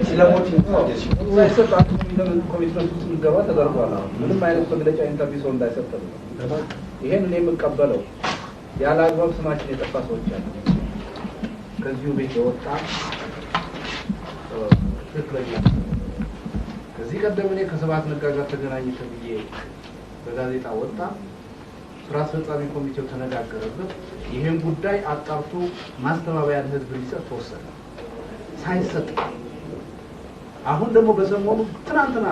ስለሞት ሳይሰጣት ምን ኮሚትመንት ውስጥ ይገባ ተደርጓል ምንም አይነት መግለጫ ኢንተርቪው እንዳይሰጥ ይሄን እኔ የምቀበለው ያለ አግባብ ስማችን የጠፋ ሰዎች አሉ ከዚሁ ቤት የወጣ ትክክለኛ ከዚህ ቀደም እኔ ከሰባት ነጋ ጋር ተገናኝቼ ብዬ በጋዜጣ ወጣ ስራ አስፈጻሚ ኮሚቴው ተነጋገረበት ይሄን ጉዳይ አጣርቶ ማስተባበያ ህዝብ ሊሰጥ ተወሰነ ሳይሰጥ አሁን ደግሞ በሰሞኑ ትናንትና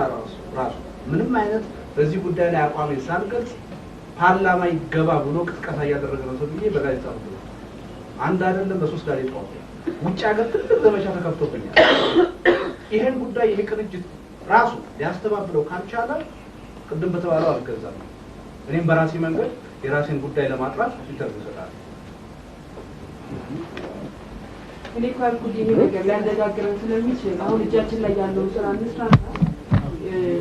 ራሱ ምንም አይነት በዚህ ጉዳይ ላይ አቋም ሳንገልጽ ፓርላማ ይገባ ብሎ ቅስቀሳ ያደረገ ነው ተብዬ በጋዜጣ ነው አንድ አይደለም በሶስት ጋዜጣ ውጭ ሀገር ትልቅ ዘመቻ ተከፍቶብኛል ይሄን ጉዳይ ይሄ ቅንጅት ራሱ ያስተባብለው ካልቻለ ቅድም በተባለው አልገዛም እኔም በራሴ መንገድ የራሴን ጉዳይ ለማጥራት ኢንተርቪው ሰጣለሁ እኔ ካልኩት ይሄ ነገር ሊያነጋግረን ስለሚችል አሁን እጃችን ላይ ያለው ስራ እንስራና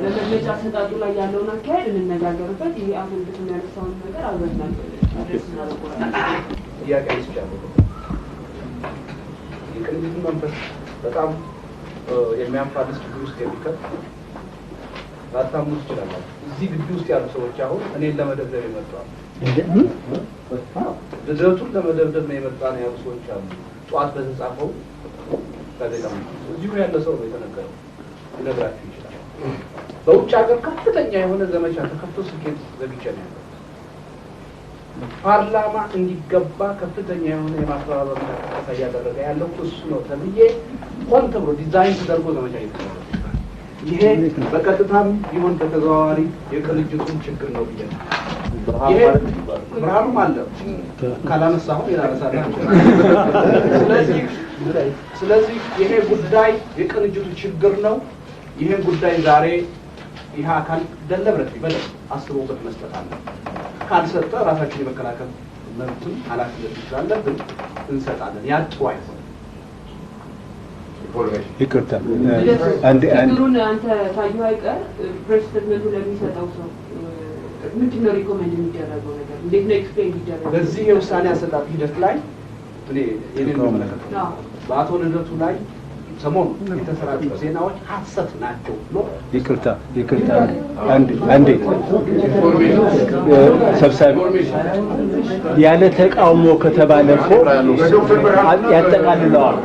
ለመግለጫ ሰጣጡ ላይ ያለውን አካሄድ እንነጋገርበት ይሄ አሁን እንደተነሳውን ነገር አልበናል ጥያቄ ይስቻለሁ የቅንጅት መንፈስ በጣም የሚያንፋልስ ችግር ውስጥ የሚከት ባታምኑ ይችላል እዚህ ግቢ ውስጥ ያሉ ሰዎች አሁን እኔን ለመደብደብ ይመጣሉ ልደቱን ለመደብደብ ነው የመጣው ያሉ ሰዎች አሉ ጧት በተጻፈው ጋዜጣ እዚሁ ያለ ሰው ነው የተነገረው ይነግራችሁ ይችላል በውጭ ሀገር ከፍተኛ የሆነ ዘመቻ ተከፍቶ ስኬት ዘግቼ ነው ፓርላማ እንዲገባ ከፍተኛ የሆነ የማስተባበር እንቅስቃሴ ያደረገ ያለው እሱ ነው ተብዬ ሆን ተብሎ ዲዛይን ተደርጎ ዘመቻ ይተካል ይሄ በቀጥታም ቢሆን በተዘዋዋሪ የቅንጅቱን ችግር ነው ብዬ ይሄ ብርሃኑም አለ ካላነሳሁ ይላልሳል ስለዚህ ይሄ ጉዳይ የቅንጅቱ ችግር ነው ይሄ ጉዳይ ዛሬ ይሄ አካል ደለብረት ይበል አስቦበት መስጠት አለ ካልሰጠ ራሳችን የመከላከል መብትም ኃላፊነት ይችላልብን እንሰጣለን ያጥሩ አይሆን ይቅርታ ችግሩን አንተ ታዩ አይቀር ፕሬዝዳንቱ ለሚሰጠው ሰው ምንድነው ሪኮመንድ የሚደረገው ነገር እንዴት ነው ኤክስፕሌን ይደረጋል በዚህ የውሳኔ አሰጣጥ ሂደት ላይ እኔ የኔን መመለከት በአቶ ልደቱ ላይ ሰሞኑ የተሰራጩ ዜናዎች ሐሰት ናቸው ብሎ ይቅርታ አንዴ ሰብሳቢ ያለ ተቃውሞ ከተባለ እኮ ያጠቃልለዋል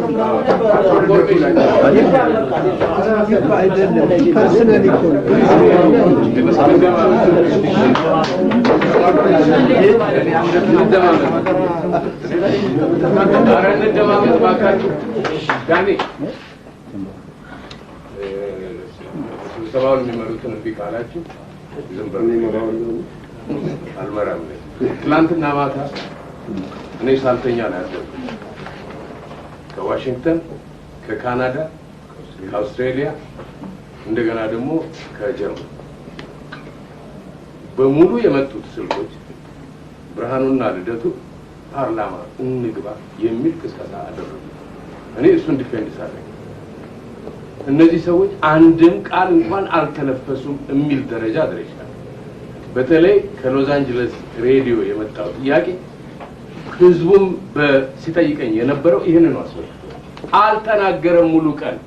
سباون የሚመሩትን ቢቃላችሁ ዝም ብለው አልመራም ትላንትና ማታ እኔ ሳልተኛ ነው ያደረኩት ከዋሽንግተን ከካናዳ ከአውስትራሊያ እንደገና ደግሞ ከጀርመን በሙሉ የመጡት ስልኮች ብርሃኑና ልደቱ ፓርላማ እንግባ የሚል ቅስቀሳ አደረጉ እኔ እሱን ዲፌንድ ሳደርግ እነዚህ ሰዎች አንድም ቃል እንኳን አልተነፈሱም የሚል ደረጃ ደረጃ በተለይ ከሎስ አንጀለስ ሬዲዮ የመጣው ጥያቄ ህዝቡም በሲጠይቀኝ የነበረው ይሄንን ነው አልተናገረም ሙሉ ቀን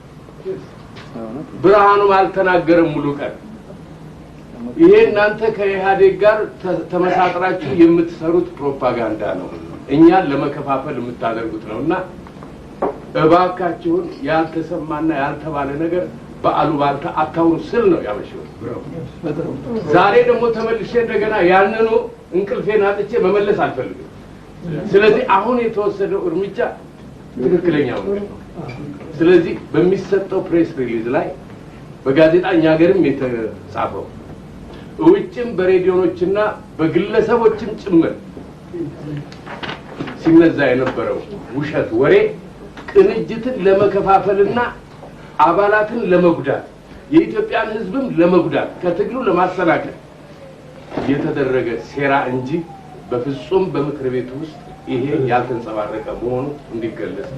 ብርሃኑም አልተናገረም ሙሉ ቀን ይሄ እናንተ ከኢህአዴግ ጋር ተመሳጥራችሁ የምትሰሩት ፕሮፓጋንዳ ነው እኛን ለመከፋፈል የምታደርጉት ነውና እባካችሁን ያልተሰማና ያልተባለ ነገር በአሉባልታ አታውሩ ስል ነው ያመሸው ዛሬ ደግሞ ተመልሼ እንደገና ያንኑ እንቅልፌን አጥቼ መመለስ አልፈልግም ስለዚህ አሁን የተወሰደው እርምጃ ትክክለኛው ነው ስለዚህ በሚሰጠው ፕሬስ ሪሊዝ ላይ በጋዜጣኛ ሀገርም የተጻፈው ውጭም በሬዲዮኖችና በግለሰቦችም ጭምር ሲነዛ የነበረው ውሸት ወሬ ቅንጅትን ለመከፋፈልና አባላትን ለመጉዳት የኢትዮጵያን ህዝብም ለመጉዳት ከትግሉ ለማሰናከል የተደረገ ሴራ እንጂ በፍጹም በምክር ቤት ውስጥ ይሄ ያልተንጸባረቀ መሆኑ እንዲገለጽ